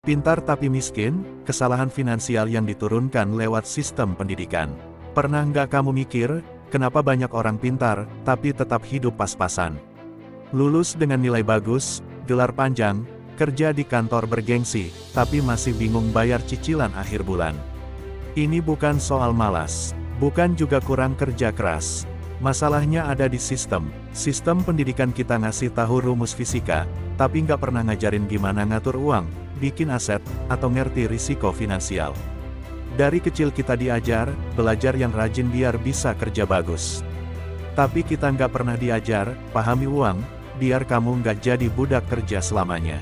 Pintar tapi miskin, kesalahan finansial yang diturunkan lewat sistem pendidikan. Pernah nggak kamu mikir, kenapa banyak orang pintar, tapi tetap hidup pas-pasan? Lulus dengan nilai bagus, gelar panjang, kerja di kantor bergengsi, tapi masih bingung bayar cicilan akhir bulan. Ini bukan soal malas, bukan juga kurang kerja keras. Masalahnya ada di sistem. Sistem pendidikan kita ngasih tahu rumus fisika, tapi nggak pernah ngajarin gimana ngatur uang, bikin aset, atau ngerti risiko finansial. Dari kecil kita diajar, belajar yang rajin biar bisa kerja bagus. Tapi kita nggak pernah diajar, pahami uang, biar kamu nggak jadi budak kerja selamanya.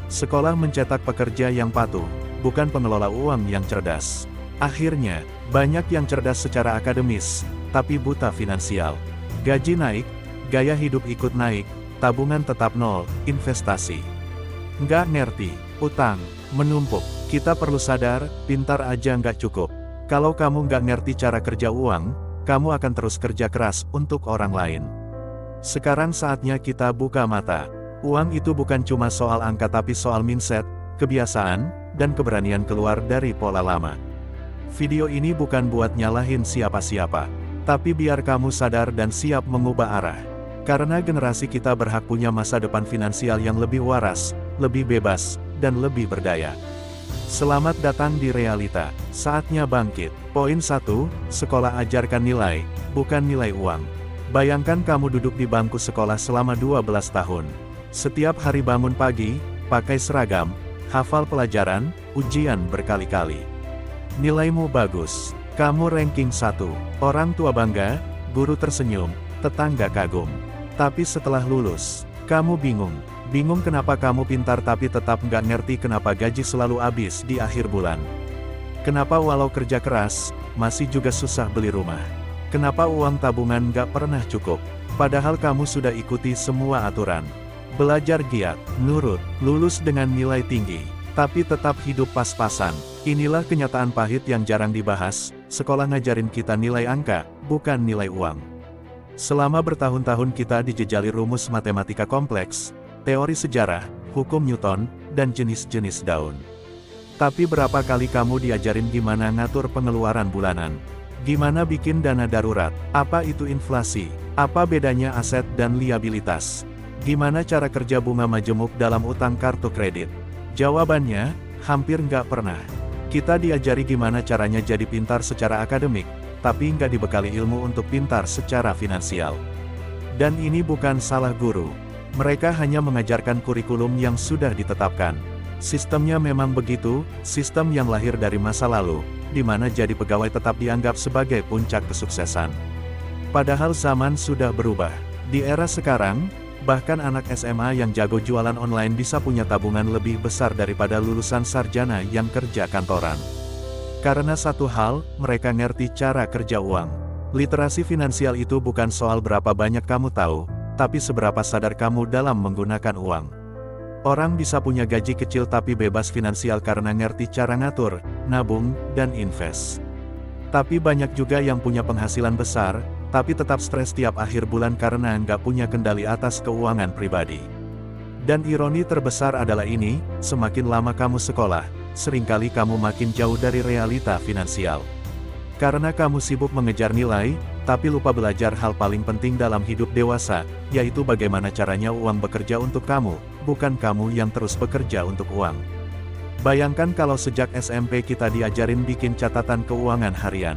Sekolah mencetak pekerja yang patuh, bukan pengelola uang yang cerdas. Akhirnya, banyak yang cerdas secara akademis, tapi buta finansial. Gaji naik, gaya hidup ikut naik, tabungan tetap nol, investasi nggak ngerti, utang menumpuk. Kita perlu sadar, pintar aja nggak cukup. Kalau kamu nggak ngerti cara kerja uang, kamu akan terus kerja keras untuk orang lain. Sekarang saatnya kita buka mata. Uang itu bukan cuma soal angka tapi soal mindset, kebiasaan, dan keberanian keluar dari pola lama. Video ini bukan buat nyalahin siapa-siapa, tapi biar kamu sadar dan siap mengubah arah. Karena generasi kita berhak punya masa depan finansial yang lebih waras, lebih bebas, dan lebih berdaya. Selamat datang di realita, saatnya bangkit. Poin 1, sekolah ajarkan nilai, bukan nilai uang. Bayangkan kamu duduk di bangku sekolah selama 12 tahun. Setiap hari bangun pagi, pakai seragam, hafal pelajaran, ujian berkali-kali. Nilaimu bagus, kamu ranking 1, orang tua bangga, guru tersenyum, tetangga kagum. Tapi setelah lulus, kamu bingung. Bingung kenapa kamu pintar tapi tetap nggak ngerti kenapa gaji selalu habis di akhir bulan. Kenapa walau kerja keras, masih juga susah beli rumah. Kenapa uang tabungan nggak pernah cukup, padahal kamu sudah ikuti semua aturan. Belajar giat, nurut, lulus dengan nilai tinggi, tapi tetap hidup pas-pasan. Inilah kenyataan pahit yang jarang dibahas, sekolah ngajarin kita nilai angka, bukan nilai uang. Selama bertahun-tahun kita dijejali rumus matematika kompleks, teori sejarah, hukum Newton, dan jenis-jenis daun. Tapi berapa kali kamu diajarin gimana ngatur pengeluaran bulanan? Gimana bikin dana darurat? Apa itu inflasi? Apa bedanya aset dan liabilitas? Gimana cara kerja bunga majemuk dalam utang kartu kredit? Jawabannya, hampir nggak pernah. Kita diajari gimana caranya jadi pintar secara akademik, tapi nggak dibekali ilmu untuk pintar secara finansial. Dan ini bukan salah guru. Mereka hanya mengajarkan kurikulum yang sudah ditetapkan. Sistemnya memang begitu, sistem yang lahir dari masa lalu, di mana jadi pegawai tetap dianggap sebagai puncak kesuksesan. Padahal zaman sudah berubah. Di era sekarang, bahkan anak SMA yang jago jualan online bisa punya tabungan lebih besar daripada lulusan sarjana yang kerja kantoran. Karena satu hal, mereka ngerti cara kerja uang. Literasi finansial itu bukan soal berapa banyak kamu tahu, tapi seberapa sadar kamu dalam menggunakan uang. Orang bisa punya gaji kecil tapi bebas finansial karena ngerti cara ngatur, nabung, dan invest. Tapi banyak juga yang punya penghasilan besar, tapi tetap stres tiap akhir bulan karena nggak punya kendali atas keuangan pribadi. Dan ironi terbesar adalah ini, semakin lama kamu sekolah, seringkali kamu makin jauh dari realita finansial. Karena kamu sibuk mengejar nilai, tapi lupa belajar hal paling penting dalam hidup dewasa, yaitu bagaimana caranya uang bekerja untuk kamu, bukan kamu yang terus bekerja untuk uang. Bayangkan kalau sejak SMP kita diajarin bikin catatan keuangan harian.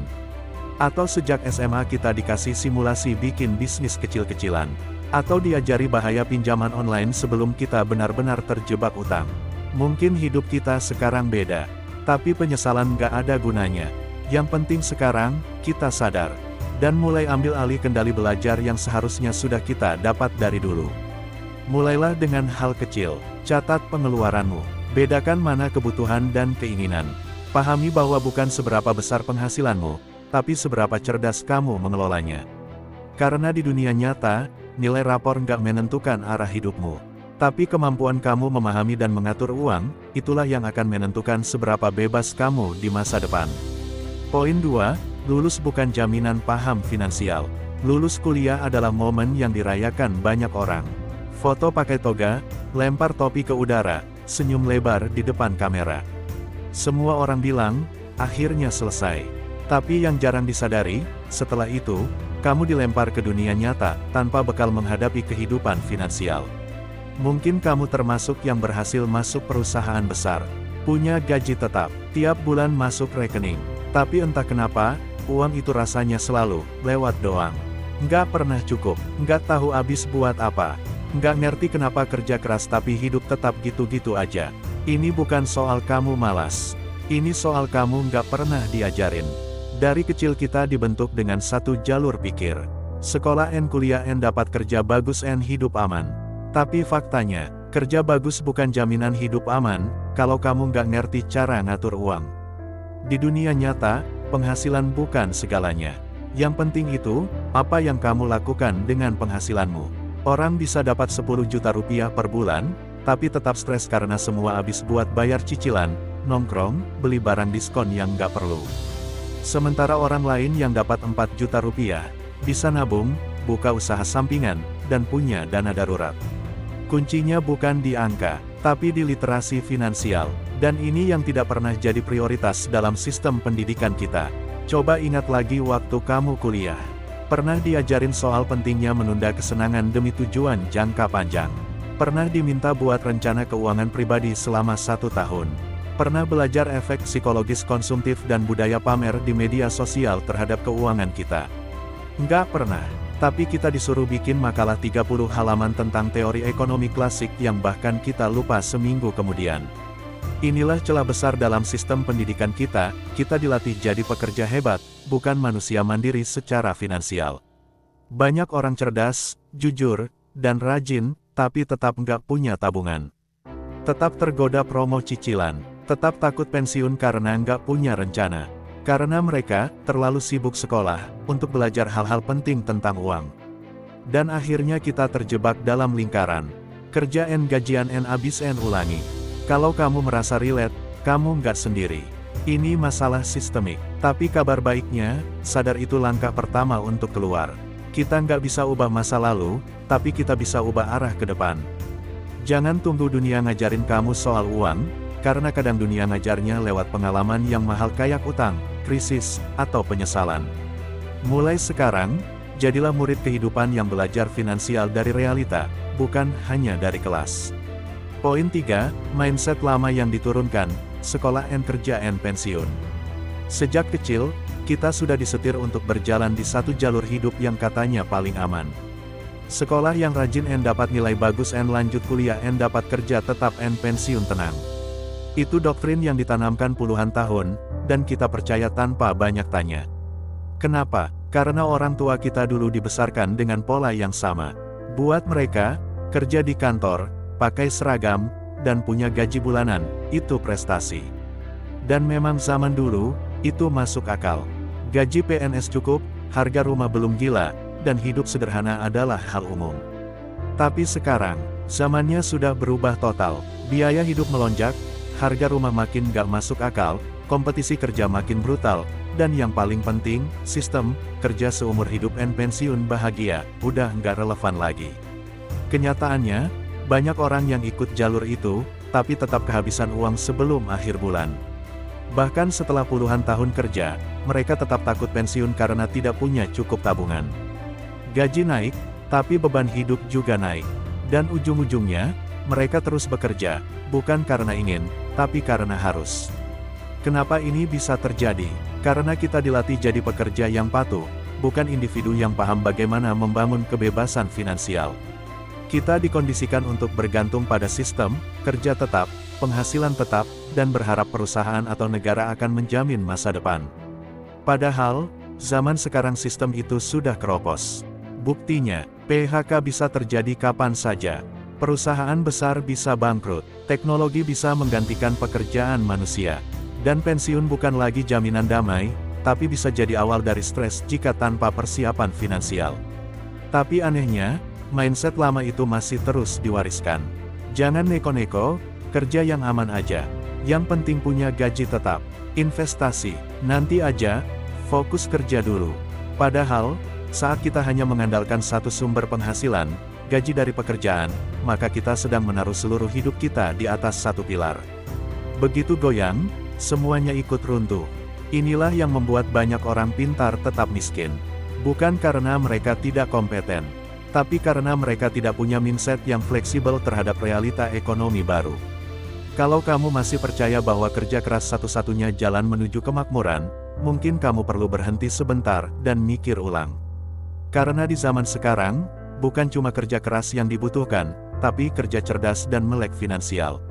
Atau sejak SMA kita dikasih simulasi bikin bisnis kecil-kecilan. Atau diajari bahaya pinjaman online sebelum kita benar-benar terjebak utang. Mungkin hidup kita sekarang beda, tapi penyesalan nggak ada gunanya. Yang penting sekarang, kita sadar, dan mulai ambil alih kendali belajar yang seharusnya sudah kita dapat dari dulu. Mulailah dengan hal kecil, catat pengeluaranmu, bedakan mana kebutuhan dan keinginan. Pahami bahwa bukan seberapa besar penghasilanmu, tapi seberapa cerdas kamu mengelolanya. Karena di dunia nyata, nilai rapor nggak menentukan arah hidupmu. Tapi kemampuan kamu memahami dan mengatur uang, itulah yang akan menentukan seberapa bebas kamu di masa depan. Poin 2, lulus bukan jaminan paham finansial. Lulus kuliah adalah momen yang dirayakan banyak orang. Foto pakai toga, lempar topi ke udara, senyum lebar di depan kamera. Semua orang bilang, akhirnya selesai. Tapi yang jarang disadari, setelah itu, kamu dilempar ke dunia nyata, tanpa bekal menghadapi kehidupan finansial. Mungkin kamu termasuk yang berhasil masuk perusahaan besar, punya gaji tetap, tiap bulan masuk rekening. Tapi entah kenapa, uang itu rasanya selalu lewat doang. Nggak pernah cukup, nggak tahu habis buat apa. Nggak ngerti kenapa kerja keras tapi hidup tetap gitu-gitu aja. Ini bukan soal kamu malas. Ini soal kamu nggak pernah diajarin. Dari kecil kita dibentuk dengan satu jalur pikir. Sekolah and kuliah and dapat kerja bagus and hidup aman. Tapi faktanya, kerja bagus bukan jaminan hidup aman, kalau kamu nggak ngerti cara ngatur uang. Di dunia nyata, penghasilan bukan segalanya. Yang penting itu, apa yang kamu lakukan dengan penghasilanmu. Orang bisa dapat 10 juta rupiah per bulan, tapi tetap stres karena semua habis buat bayar cicilan, nongkrong, beli barang diskon yang nggak perlu. Sementara orang lain yang dapat 4 juta rupiah, bisa nabung, buka usaha sampingan, dan punya dana darurat. Kuncinya bukan di angka, tapi di literasi finansial. Dan ini yang tidak pernah jadi prioritas dalam sistem pendidikan kita. Coba ingat lagi waktu kamu kuliah. Pernah diajarin soal pentingnya menunda kesenangan demi tujuan jangka panjang. Pernah diminta buat rencana keuangan pribadi selama 1 tahun. Pernah belajar efek psikologis konsumtif dan budaya pamer di media sosial terhadap keuangan kita. Nggak pernah, tapi kita disuruh bikin makalah 30 halaman tentang teori ekonomi klasik yang bahkan kita lupa seminggu kemudian. Inilah celah besar dalam sistem pendidikan kita dilatih jadi pekerja hebat, bukan manusia mandiri secara finansial. Banyak orang cerdas, jujur, dan rajin, tapi tetap nggak punya tabungan. Tetap tergoda promo cicilan, tetap takut pensiun karena nggak punya rencana. Karena mereka terlalu sibuk sekolah untuk belajar hal-hal penting tentang uang. Dan akhirnya kita terjebak dalam lingkaran. Kerja and gajian and abis and ulangi. Kalau kamu merasa relate, kamu nggak sendiri. Ini masalah sistemik. Tapi kabar baiknya, sadar itu langkah pertama untuk keluar. Kita nggak bisa ubah masa lalu, tapi kita bisa ubah arah ke depan. Jangan tunggu dunia ngajarin kamu soal uang, karena kadang dunia ngajarnya lewat pengalaman yang mahal kayak utang, krisis, atau penyesalan. Mulai sekarang, jadilah murid kehidupan yang belajar finansial dari realita, bukan hanya dari kelas. Poin 3, mindset lama yang diturunkan, sekolah and kerja and pensiun. Sejak kecil, kita sudah disetir untuk berjalan di satu jalur hidup yang katanya paling aman. Sekolah yang rajin and dapat nilai bagus and lanjut kuliah and dapat kerja tetap and pensiun tenang. Itu doktrin yang ditanamkan puluhan tahun, dan kita percaya tanpa banyak tanya. Kenapa? Karena orang tua kita dulu dibesarkan dengan pola yang sama. Buat mereka, kerja di kantor, pakai seragam, dan punya gaji bulanan, itu prestasi. Dan memang zaman dulu, itu masuk akal. Gaji PNS cukup, harga rumah belum gila, dan hidup sederhana adalah hal umum. Tapi sekarang, zamannya sudah berubah total. Biaya hidup melonjak, harga rumah makin gak masuk akal, kompetisi kerja makin brutal, dan yang paling penting, sistem kerja seumur hidup dan pensiun bahagia, udah nggak relevan lagi. Kenyataannya, banyak orang yang ikut jalur itu, tapi tetap kehabisan uang sebelum akhir bulan. Bahkan setelah puluhan tahun kerja, mereka tetap takut pensiun karena tidak punya cukup tabungan. Gaji naik, tapi beban hidup juga naik. Dan ujung-ujungnya, mereka terus bekerja, bukan karena ingin, tapi karena harus. Kenapa ini bisa terjadi? Karena kita dilatih jadi pekerja yang patuh, bukan individu yang paham bagaimana membangun kebebasan finansial. Kita dikondisikan untuk bergantung pada sistem, kerja tetap, penghasilan tetap, dan berharap perusahaan atau negara akan menjamin masa depan. Padahal, zaman sekarang sistem itu sudah keropos. Buktinya, PHK bisa terjadi kapan saja. Perusahaan besar bisa bangkrut, teknologi bisa menggantikan pekerjaan manusia. Dan pensiun bukan lagi jaminan damai, tapi bisa jadi awal dari stres jika tanpa persiapan finansial. Tapi anehnya, mindset lama itu masih terus diwariskan. Jangan neko-neko, kerja yang aman aja. Yang penting punya gaji tetap. Investasi, nanti aja, fokus kerja dulu. Padahal, saat kita hanya mengandalkan satu sumber penghasilan, gaji dari pekerjaan, maka kita sedang menaruh seluruh hidup kita di atas satu pilar. Begitu goyang, semuanya ikut runtuh. Inilah yang membuat banyak orang pintar tetap miskin. Bukan karena mereka tidak kompeten, tapi karena mereka tidak punya mindset yang fleksibel terhadap realita ekonomi baru. Kalau kamu masih percaya bahwa kerja keras satu-satunya jalan menuju kemakmuran, mungkin kamu perlu berhenti sebentar dan mikir ulang. Karena di zaman sekarang, bukan cuma kerja keras yang dibutuhkan, tapi kerja cerdas dan melek finansial.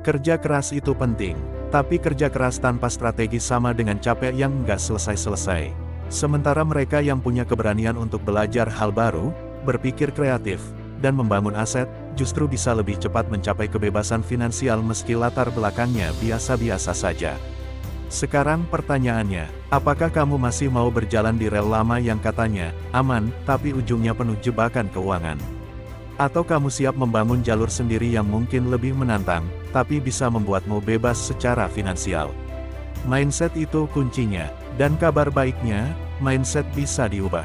Kerja keras itu penting, tapi kerja keras tanpa strategi sama dengan capek yang nggak selesai-selesai. Sementara mereka yang punya keberanian untuk belajar hal baru, berpikir kreatif, dan membangun aset, justru bisa lebih cepat mencapai kebebasan finansial meski latar belakangnya biasa-biasa saja. Sekarang pertanyaannya, apakah kamu masih mau berjalan di rel lama yang katanya aman, tapi ujungnya penuh jebakan keuangan? Atau kamu siap membangun jalur sendiri yang mungkin lebih menantang, tapi bisa membuatmu bebas secara finansial? Mindset itu kuncinya, dan kabar baiknya, mindset bisa diubah.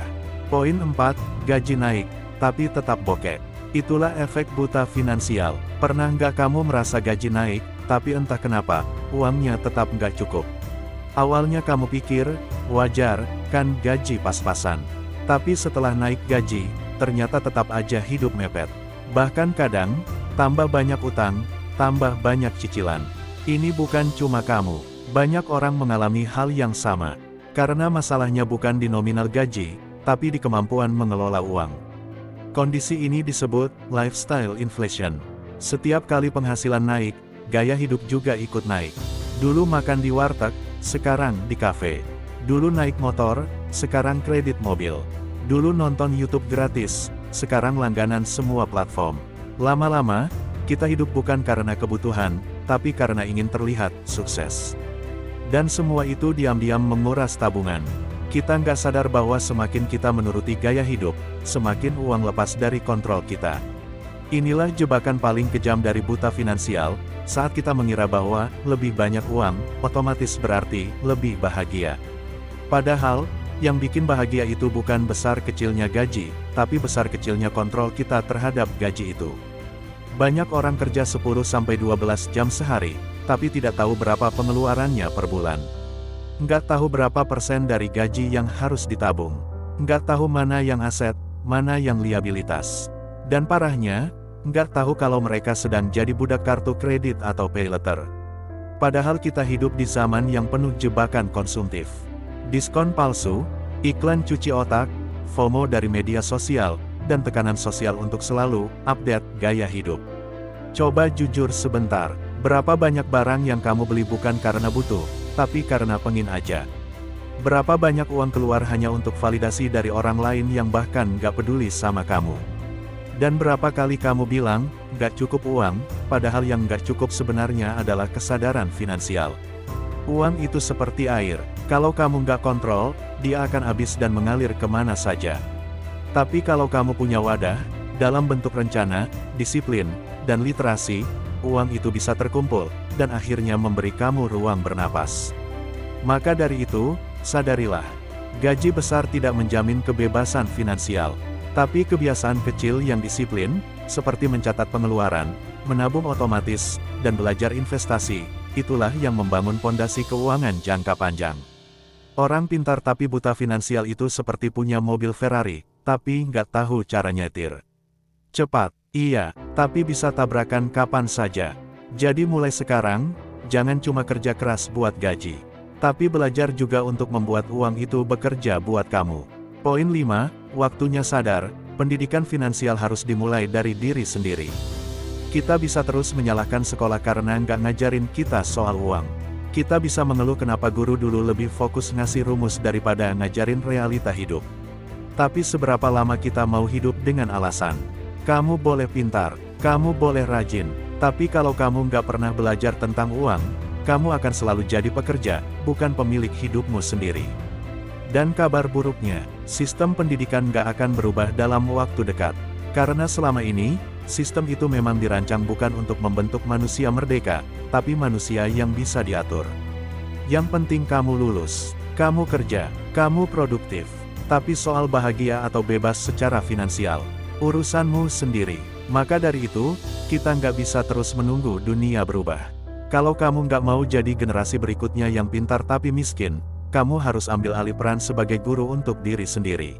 Poin 4, gaji naik, tapi tetap bokek. Itulah efek buta finansial. Pernah nggak kamu merasa gaji naik, tapi entah kenapa, uangnya tetap nggak cukup? Awalnya kamu pikir, wajar, kan gaji pas-pasan. Tapi setelah naik gaji, ternyata tetap aja hidup mepet. Bahkan kadang, tambah banyak utang, tambah banyak cicilan. Ini bukan cuma kamu, banyak orang mengalami hal yang sama. Karena masalahnya bukan di nominal gaji, tapi di kemampuan mengelola uang. Kondisi ini disebut lifestyle inflation. Setiap kali penghasilan naik, gaya hidup juga ikut naik. Dulu makan di warteg, sekarang di kafe. Dulu naik motor, sekarang kredit mobil. Dulu nonton YouTube gratis, sekarang langganan semua platform. Lama-lama, kita hidup bukan karena kebutuhan, tapi karena ingin terlihat sukses. Dan semua itu diam-diam menguras tabungan. Kita nggak sadar bahwa semakin kita menuruti gaya hidup, semakin uang lepas dari kontrol kita. Inilah jebakan paling kejam dari buta finansial, saat kita mengira bahwa lebih banyak uang, otomatis berarti lebih bahagia. Padahal, yang bikin bahagia itu bukan besar kecilnya gaji, tapi besar kecilnya kontrol kita terhadap gaji itu. Banyak orang kerja 10-12 jam sehari, tapi tidak tahu berapa pengeluarannya per bulan. Nggak tahu berapa persen dari gaji yang harus ditabung. Nggak tahu mana yang aset, mana yang liabilitas. Dan parahnya, nggak tahu kalau mereka sedang jadi budak kartu kredit atau pay later. Padahal kita hidup di zaman yang penuh jebakan konsumtif. Diskon palsu, iklan cuci otak, FOMO dari media sosial, dan tekanan sosial untuk selalu update gaya hidup. Coba jujur sebentar, berapa banyak barang yang kamu beli bukan karena butuh, tapi karena pengen aja? Berapa banyak uang keluar hanya untuk validasi dari orang lain yang bahkan gak peduli sama kamu? Dan berapa kali kamu bilang, gak cukup uang, padahal yang gak cukup sebenarnya adalah kesadaran finansial. Uang itu seperti air, kalau kamu gak kontrol, dia akan habis dan mengalir kemana saja. Tapi kalau kamu punya wadah, dalam bentuk rencana, disiplin, dan literasi, uang itu bisa terkumpul, dan akhirnya memberi kamu ruang bernapas. Maka dari itu, sadarilah, gaji besar tidak menjamin kebebasan finansial. Tapi kebiasaan kecil yang disiplin, seperti mencatat pengeluaran, menabung otomatis, dan belajar investasi, itulah yang membangun pondasi keuangan jangka panjang. Orang pintar tapi buta finansial itu seperti punya mobil Ferrari, tapi nggak tahu cara nyetir. Cepat, iya, tapi bisa tabrakan kapan saja. Jadi mulai sekarang, jangan cuma kerja keras buat gaji, tapi belajar juga untuk membuat uang itu bekerja buat kamu. Poin 5, waktunya sadar, pendidikan finansial harus dimulai dari diri sendiri. Kita bisa terus menyalahkan sekolah karena nggak ngajarin kita soal uang. Kita bisa mengeluh kenapa guru dulu lebih fokus ngasih rumus daripada ngajarin realita hidup. Tapi seberapa lama kita mau hidup dengan alasan, kamu boleh pintar, kamu boleh rajin, tapi kalau kamu nggak pernah belajar tentang uang, kamu akan selalu jadi pekerja, bukan pemilik hidupmu sendiri. Dan kabar buruknya, sistem pendidikan nggak akan berubah dalam waktu dekat. Karena selama ini, sistem itu memang dirancang bukan untuk membentuk manusia merdeka, tapi manusia yang bisa diatur. Yang penting kamu lulus, kamu kerja, kamu produktif. Tapi soal bahagia atau bebas secara finansial, urusanmu sendiri. Maka dari itu, kita nggak bisa terus menunggu dunia berubah. Kalau kamu nggak mau jadi generasi berikutnya yang pintar tapi miskin, kamu harus ambil alih peran sebagai guru untuk diri sendiri.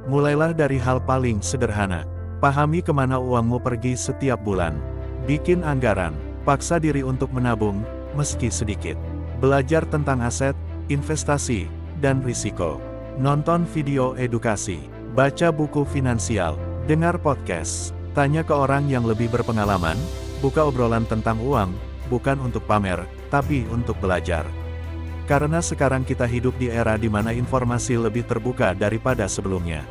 Mulailah dari hal paling sederhana. Pahami kemana uangmu pergi setiap bulan. Bikin anggaran, paksa diri untuk menabung, meski sedikit. Belajar tentang aset, investasi, dan risiko. Nonton video edukasi, baca buku finansial, dengar podcast, tanya ke orang yang lebih berpengalaman, buka obrolan tentang uang, bukan untuk pamer, tapi untuk belajar. Karena sekarang kita hidup di era di mana informasi lebih terbuka daripada sebelumnya.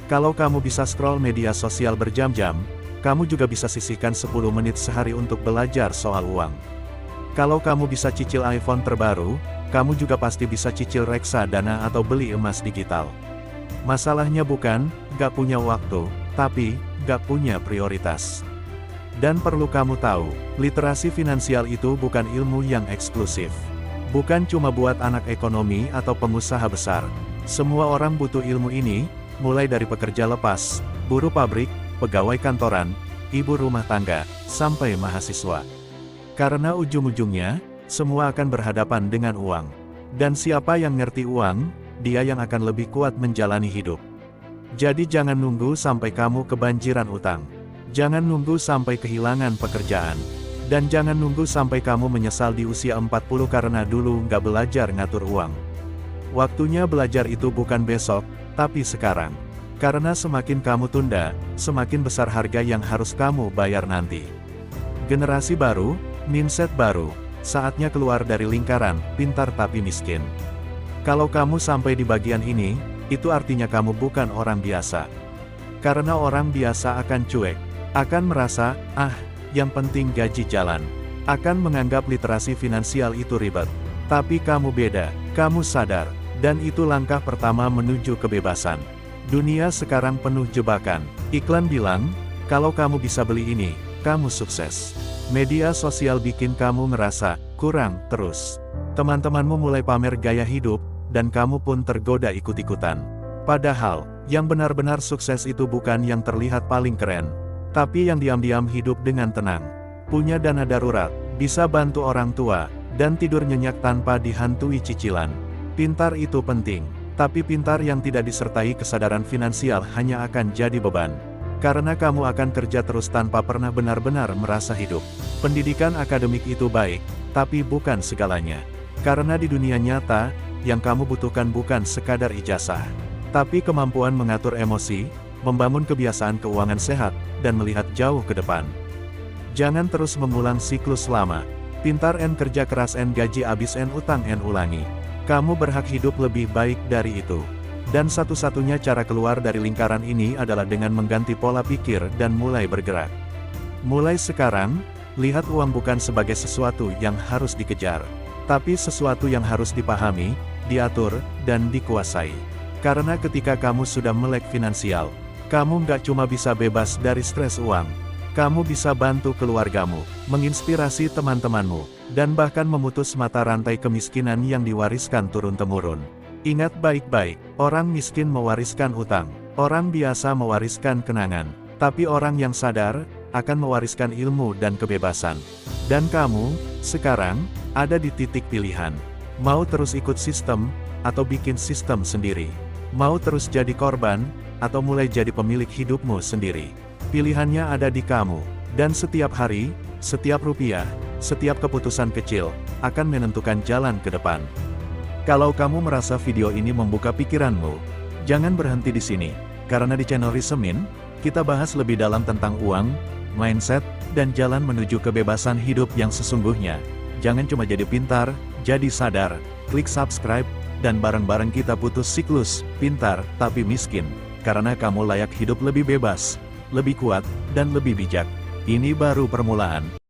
Kalau kamu bisa scroll media sosial berjam-jam, kamu juga bisa sisihkan 10 menit sehari untuk belajar soal uang. Kalau kamu bisa cicil iPhone terbaru, kamu juga pasti bisa cicil reksadana atau beli emas digital. Masalahnya bukan gak punya waktu, tapi gak punya prioritas. Dan perlu kamu tahu, literasi finansial itu bukan ilmu yang eksklusif. Bukan cuma buat anak ekonomi atau pengusaha besar. Semua orang butuh ilmu ini, mulai dari pekerja lepas, buruh pabrik, pegawai kantoran, ibu rumah tangga, sampai mahasiswa. Karena ujung-ujungnya, semua akan berhadapan dengan uang. Dan siapa yang ngerti uang, dia yang akan lebih kuat menjalani hidup. Jadi jangan nunggu sampai kamu kebanjiran utang. Jangan nunggu sampai kehilangan pekerjaan. Dan jangan nunggu sampai kamu menyesal di usia 40 karena dulu nggak belajar ngatur uang. Waktunya belajar itu bukan besok, tapi sekarang. Karena semakin kamu tunda, semakin besar harga yang harus kamu bayar nanti. Generasi baru, mindset baru, saatnya keluar dari lingkaran, pintar tapi miskin. Kalau kamu sampai di bagian ini, itu artinya kamu bukan orang biasa. Karena orang biasa akan cuek, akan merasa, yang penting gaji jalan. Akan menganggap literasi finansial itu ribet. Tapi kamu beda, kamu sadar, dan itu langkah pertama menuju kebebasan. Dunia sekarang penuh jebakan. Iklan bilang, kalau kamu bisa beli ini, kamu sukses. Media sosial bikin kamu ngerasa kurang terus. Teman-temanmu mulai pamer gaya hidup, dan kamu pun tergoda ikut-ikutan. Padahal, yang benar-benar sukses itu bukan yang terlihat paling keren, tapi yang diam-diam hidup dengan tenang. Punya dana darurat, bisa bantu orang tua, dan tidur nyenyak tanpa dihantui cicilan. Pintar itu penting, tapi pintar yang tidak disertai kesadaran finansial hanya akan jadi beban. Karena kamu akan kerja terus tanpa pernah benar-benar merasa hidup. Pendidikan akademik itu baik, tapi bukan segalanya. Karena di dunia nyata, yang kamu butuhkan bukan sekadar ijazah, tapi kemampuan mengatur emosi, membangun kebiasaan keuangan sehat, dan melihat jauh ke depan. Jangan terus mengulang siklus lama. Pintar N kerja keras N gaji abis N utang N ulangi. Kamu berhak hidup lebih baik dari itu. Dan satu-satunya cara keluar dari lingkaran ini adalah dengan mengganti pola pikir dan mulai bergerak. Mulai sekarang, lihat uang bukan sebagai sesuatu yang harus dikejar, tapi sesuatu yang harus dipahami, diatur, dan dikuasai. Karena ketika kamu sudah melek finansial, kamu nggak cuma bisa bebas dari stres uang, kamu bisa bantu keluargamu, menginspirasi teman-temanmu, dan bahkan memutus mata rantai kemiskinan yang diwariskan turun-temurun. Ingat baik-baik, orang miskin mewariskan utang, orang biasa mewariskan kenangan, tapi orang yang sadar, akan mewariskan ilmu dan kebebasan. Dan kamu, sekarang, ada di titik pilihan. Mau terus ikut sistem, atau bikin sistem sendiri. Mau terus jadi korban, atau mulai jadi pemilik hidupmu sendiri. Pilihannya ada di kamu, dan setiap hari, setiap rupiah, setiap keputusan kecil, akan menentukan jalan ke depan. Kalau kamu merasa video ini membuka pikiranmu, jangan berhenti di sini, karena di channel Risemin, kita bahas lebih dalam tentang uang, mindset, dan jalan menuju kebebasan hidup yang sesungguhnya. Jangan cuma jadi pintar, jadi sadar, klik subscribe, dan bareng-bareng kita putus siklus, pintar, tapi miskin, karena kamu layak hidup lebih bebas, lebih kuat, dan lebih bijak. Ini baru permulaan.